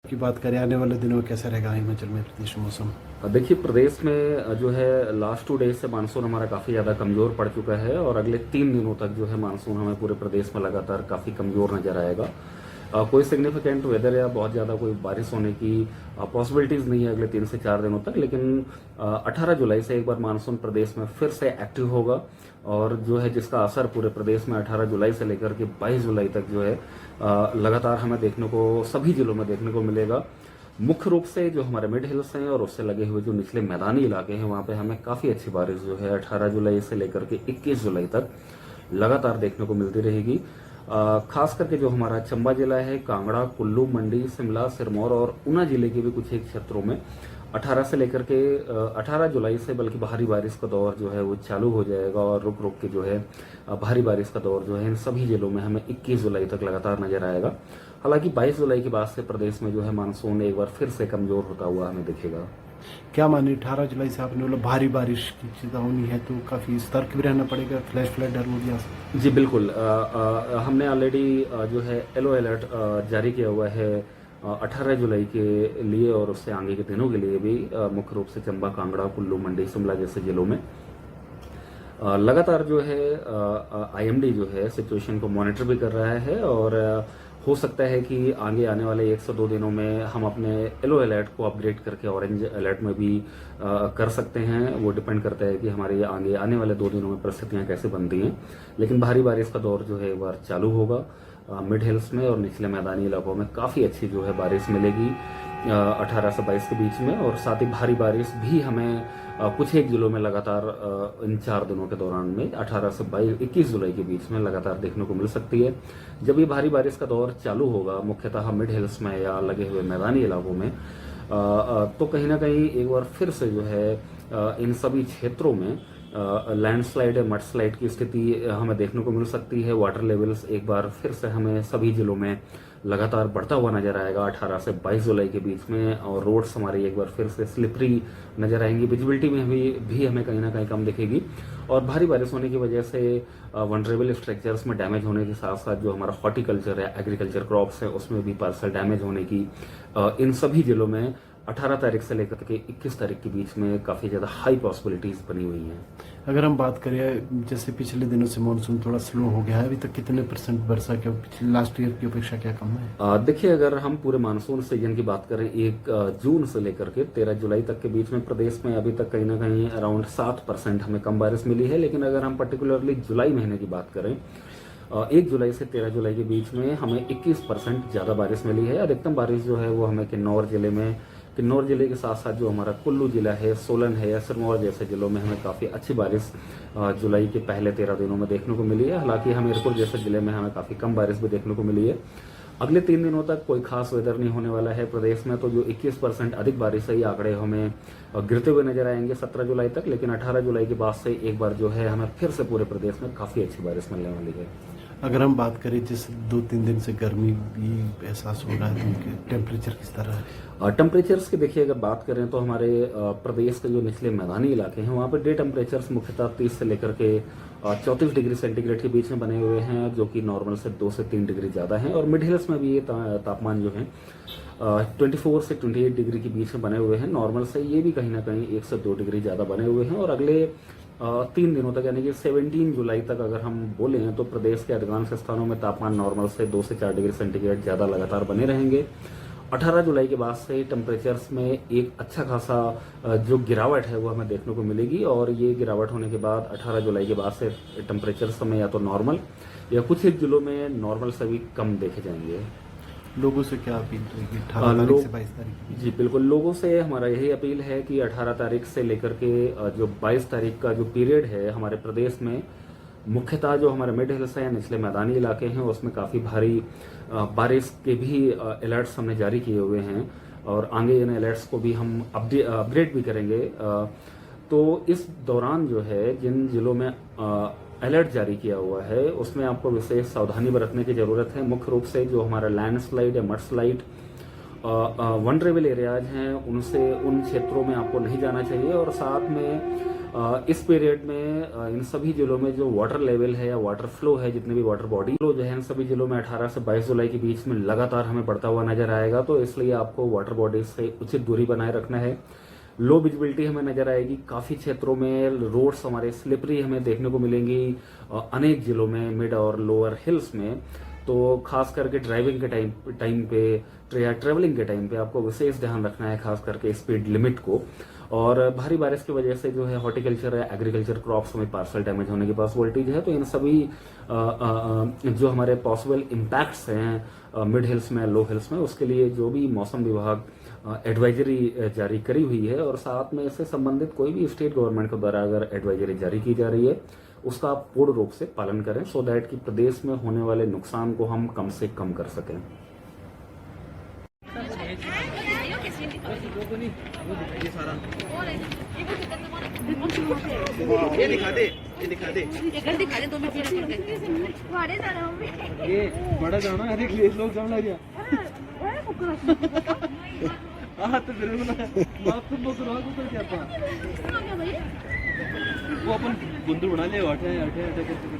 की बात करें आने वाले दिनों में कैसा रहेगा हिमाचल में प्रदेश में मौसम? देखिए प्रदेश में जो है लास्ट 2 डेज से मानसून हमारा काफ़ी ज़्यादा कमज़ोर पड़ चुका है और अगले 3 दिनों तक जो है मानसून हमें पूरे प्रदेश में लगातार काफ़ी कमज़ोर नज़र आएगा। कोई सिग्निफिकेंट वेदर या बहुत ज़्यादा कोई बारिश होने की पॉसिबिलिटीज़ नहीं है अगले 3 से 4 दिनों तक, लेकिन 18 जुलाई से एक बार मानसून प्रदेश में फिर से एक्टिव होगा और जो है जिसका असर पूरे प्रदेश में 18 जुलाई से लेकर के 22 जुलाई तक जो है लगातार हमें देखने को सभी जिलों में देखने को मिलेगा। मुख्य रूप से जो हमारे मिड हिल्स हैं और उससे लगे हुए जो निचले मैदानी इलाके हैं वहाँ पे हमें काफ़ी अच्छी बारिश जो है 18 जुलाई से लेकर के 21 जुलाई तक लगातार देखने को मिलती रहेगी। खास करके जो हमारा चंबा जिला है, कांगड़ा, कुल्लू, मंडी, शिमला, सिरमौर और ऊना जिले के भी कुछ एक क्षेत्रों में 18 से लेकर के 18 जुलाई से बल्कि भारी बारिश का दौर जो है वो चालू हो जाएगा और रुक रुक के जो है भारी बारिश का दौर जो है इन सभी जिलों में हमें 21 जुलाई तक लगातार नजर आएगा। हालांकि 22 जुलाई के बाद से प्रदेश में जो है मानसून एक बार फिर से कमजोर होता हुआ हमें दिखेगा। क्या माने 18 जुलाई से आपने बोला भारी बारिश की चेतावनी है तो काफ़ी सतर्क भी रहना पड़ेगा, फ्लैश फ्लड डर हो गया। जी बिल्कुल, हमने ऑलरेडी जो है येलो अलर्ट जारी किया हुआ है 18 जुलाई के लिए और उससे आगे के दिनों के लिए भी मुख्य रूप से चंबा, कांगड़ा, कुल्लू, मंडी, शिमला जैसे जिलों में लगातार जो है आईएमडी जो है सिचुएशन को मॉनिटर भी कर रहा है और हो सकता है कि आगे आने वाले 1 से 2 दिनों में हम अपने येलो अलर्ट को अपग्रेड करके ऑरेंज अलर्ट में भी कर सकते हैं। वो डिपेंड करता है कि हमारे आगे आने वाले 2 दिनों में परिस्थितियां कैसे बनती हैं, लेकिन भारी बारिश का दौर जो है एक बार चालू होगा। मिड हिल्स में और निचले मैदानी इलाकों में काफ़ी अच्छी जो है बारिश मिलेगी 18 से 22 के बीच में, और साथ ही भारी बारिश भी हमें कुछ एक जिलों में लगातार इन 4 दिनों के दौरान में 18 से 21 जुलाई के बीच में लगातार देखने को मिल सकती है। जब ये भारी बारिश का दौर चालू होगा मुख्यतः मिड हिल्स में या लगे हुए मैदानी इलाकों में तो कहीं ना कहीं एक बार फिर से जो है इन सभी क्षेत्रों में लैंडस्लाइड या मड स्लाइड की स्थिति हमें देखने को मिल सकती है। वाटर लेवल्स एक बार फिर से हमें सभी जिलों में लगातार बढ़ता हुआ नजर आएगा 18 से 22 जुलाई के बीच में, और रोड्स हमारी एक बार फिर से स्लिपरी नजर आएंगी। विजिबिलिटी में भी हमें कहीं ना कहीं कम दिखेगी और भारी बारिश होने की वजह से वनरेबल स्ट्रक्चर्स में डैमेज होने के साथ साथ जो हमारा हॉर्टिकल्चर है, एग्रीकल्चर क्रॉप्स है, उसमें भी पार्सल डैमेज होने की इन सभी जिलों में 18 तारीख से लेकर के 21 तारीख के बीच में काफ़ी ज़्यादा हाई पॉसिबिलिटीज़ बनी हुई हैं। अगर हम बात करें जैसे पिछले दिनों से मानसून थोड़ा स्लो हो गया है, अभी तक कितने % वर्षा के पिछले लास्ट ईयर की अपेक्षा क्या कम है? देखिए अगर हम पूरे मानसून सीजन की बात करें 1 जून से लेकर के 13 जुलाई तक के बीच में प्रदेश में अभी तक कहीं ना कहीं अराउंड 7% हमें कम बारिश मिली है, लेकिन अगर हम पर्टिकुलरली जुलाई महीने की बात करें 1 जुलाई से 13 जुलाई के बीच में हमें 21% ज़्यादा बारिश मिली है। अधिकतम बारिश जो है वो हमें किन्नौर जिले के साथ साथ जो हमारा कुल्लू जिला है, सोलन है या सिरमौर जैसे जिलों में हमें काफ़ी अच्छी बारिश जुलाई के पहले 13 दिनों में देखने को मिली है। हालांकि हमीरपुर जैसे जिले में हमें काफ़ी कम बारिश भी देखने को मिली है। अगले 3 दिनों तक कोई खास वेदर नहीं होने वाला है प्रदेश में, तो जो 21% अधिक बारिश है ये आंकड़े हमें गिरते हुए नजर आएंगे 17 जुलाई तक, लेकिन 18 जुलाई के बाद से एक बार जो है हमें फिर से पूरे प्रदेश में काफ़ी अच्छी बारिश मिलने वाली है। अगर हम बात करें जैसे 2-3 दिन से गर्मी भी एहसास हो रहा है तो उनके टेम्परेचर किस तरह है? टेम्परेचर्स की देखिए अगर बात करें तो हमारे प्रदेश के जो निचले मैदानी इलाके हैं वहाँ पर डे टेम्परेचर्स मुख्यतः 30 से लेकर के 34 डिग्री सेंटीग्रेड के बीच में बने हुए हैं, जो कि नॉर्मल से 2 से 3 डिग्री ज़्यादा हैं। और मिड हिल्स में भी ये तापमान जो है 24 से 28 डिग्री के बीच में बने हुए हैं। नॉर्मल से ये भी कहीं ना कहीं 1 से 2 डिग्री ज़्यादा बने हुए हैं। और अगले 3 दिनों तक यानी कि 17 जुलाई तक अगर हम बोलें तो प्रदेश के अधिकांश स्थानों में तापमान नॉर्मल से 2 से 4 डिग्री सेंटीग्रेड ज़्यादा लगातार बने रहेंगे। 18 जुलाई के बाद से टेम्परेचर्स में एक अच्छा खासा जो गिरावट है वो हमें देखने को मिलेगी, और ये गिरावट होने के बाद 18 जुलाई के बाद से टेम्परेचर्स में या तो नॉर्मल या कुछ एक जिलों में नॉर्मल से भी कम देखे जाएंगे। लोगों से क्या अपील रहेगी 18 तारीख से 22 तारीख के बीच? जी बिल्कुल, लोगों से हमारा यही अपील है कि 18 तारीख से लेकर के जो 22 तारीख का जो पीरियड है हमारे प्रदेश में मुख्यतः जो हमारे मिड हिल्स हैं, निचले मैदानी इलाके हैं, उसमें काफ़ी भारी बारिश के भी अलर्ट्स हमने जारी किए हुए हैं और आगे इन अलर्ट्स को भी हम अपग्रेड भी करेंगे। तो इस दौरान जो है जिन जिलों में अलर्ट जारी किया हुआ है उसमें आपको विशेष सावधानी बरतने की ज़रूरत है। मुख्य रूप से जो हमारा लैंडस्लाइड या मड स्लाइड वनरेबल एरियाज हैं उनसे उन क्षेत्रों में आपको नहीं जाना चाहिए। और साथ में इस पीरियड में इन सभी जिलों में जो वाटर लेवल है या वाटर फ्लो है, जितने भी वाटर बॉडी फ्लो जो है इन सभी जिलों में 18 से 22 जुलाई के बीच में लगातार हमें बढ़ता हुआ नजर आएगा। तो इसलिए आपको वाटर बॉडी से उचित दूरी बनाए रखना है। लो विजिबिलिटी हमें नजर आएगी, काफी क्षेत्रों में रोड्स हमारे स्लिपरी हमें देखने को मिलेंगी अनेक जिलों में, मिड और लोअर हिल्स में। तो खास करके ड्राइविंग के टाइम पे या ट्रेवलिंग के टाइम पे आपको विशेष ध्यान रखना है, खास करके स्पीड लिमिट को। और भारी बारिश की वजह से जो है हॉर्टिकल्चर या एग्रीकल्चर क्रॉप्स में पार्सल डैमेज होने की पॉसिबिलिटीज है। तो इन सभी जो हमारे पॉसिबल इम्पैक्ट्स हैं मिड हिल्स में, लो हिल्स में, उसके लिए जो भी मौसम विभाग एडवाइजरी जारी करी हुई है और साथ में इससे संबंधित कोई भी स्टेट गवर्नमेंट के द्वारा अगर एडवाइजरी जारी की जा रही है उसका आप पूर्ण रूप से पालन करें, सो दैट कि प्रदेश में होने वाले नुकसान को हम कम से कम कर सकें। ये दिखा दे, ये दिखा दे, ये घर दिखा दे 2 मिनट पीछे पड़ गए। मारे जाना हमें ये बड़ा जाना है, देख ले लोग जाना गया हां तो फिर बात तुम लोग रहा को क्या था वो अपन गुंदर बना ले हटे हटे हटे करके